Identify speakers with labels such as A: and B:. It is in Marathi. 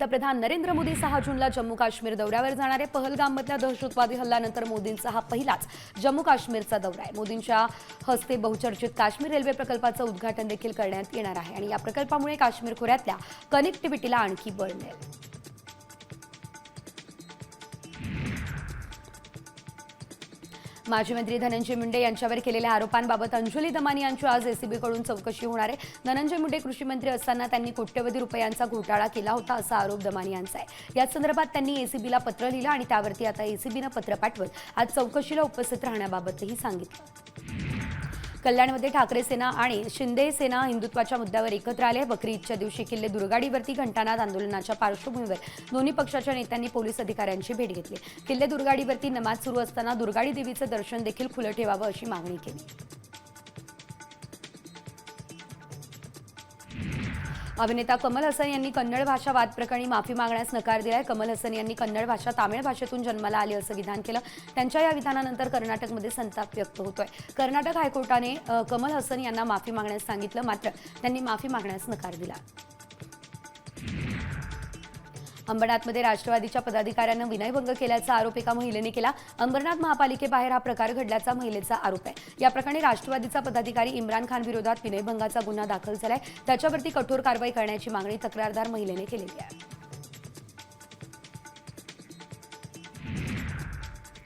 A: पंतप्रधान नरेंद्र मोदी 6 जूनला जम्मू काश्मीर दौऱ्यावर जाणार आहे। पहलगाममधल्या दहशतवादी हल्ल्यानंतर मोदींचा हा पहिलाच जम्मू काश्मीरचा दौरा आहे। मोदींच्या हस्ते बहुचर्चित काश्मीर रेल्वे प्रकल्पाचं उद्घाटन देखील करण्यात येणार आहे आणि या प्रकल्पामुळे काश्मीर खोऱ्यातल्या कनेक्टिव्हिटीला आणखी बळ मिळेल। माजी मंत्री धनंजय मुंडे यांच्यावर केलेल्या आरोपांबाबत अंजुली दमानी यांची आज एसीबीकडून चौकशी होणार आहे। धनंजय मुंडे कृषी मंत्री असताना त्यांनी कोट्यवधी रुपयांचा घोटाळा केला होता असा आरोप दमानी यांचा आहे। या संदर्भात त्यांनी एसीबीला पत्र लिहिलं आणि त्यावरती आता एसीबीनं पत्र पाठवत आज चौकशीला उपस्थित राहण्याबाबतही सांगितलं। कल्याणमध्ये ठाकरे सेना आणि शिंदे सेना हिंदुत्वाच्या मुद्द्यावर एकत्र आले। बकरी ईदच्या दिवशी किल्ले दुर्गाडीवरती घंटानाद आंदोलनाच्या पार्श्वभूमीवर दोन्ही पक्षाच्या नेत्यांनी पोलीस अधिकाऱ्यांची भेट घेतली। किल्ले दुर्गाडीवरती नमाज सुरू असताना दुर्गाडी देवीचं दर्शन देखील खुलं ठेवावं अशी मागणी केली। अभिनेता कमल हसन यांनी कन्नड भाषा वाद प्रकरणी माफी मागण्यास नकार दिलाय। कमल हसन यांनी कन्नड भाषा तामिळ भाषेतून जन्माला आली असं विधान केलं। त्यांच्या या विधानानंतर कर्नाटकमध्ये संताप व्यक्त होतोय। कर्नाटक हायकोर्टाने कमल हसन यांना माफी मागण्यास सांगितलं, मात्र त्यांनी माफी मागण्यास नकार दिला। अंबरनाथमध्ये राष्ट्रवादीच्या पदाधिकाऱ्यांना विनयभंग केल्याचा आरोप एका महिलेने केला। अंबरनाथ महापालिकेबाहेर हा प्रकार घडल्याचा महिलेचा आरोप आहे। या प्रकरणी राष्ट्रवादीचा पदाधिकारी इम्रान खान विरोधात विनयभंगाचा गुन्हा दाखल झालाय। त्याच्यावरती कठोर कारवाई करण्याची मागणी तक्रारदार महिलेने केलेली आहे।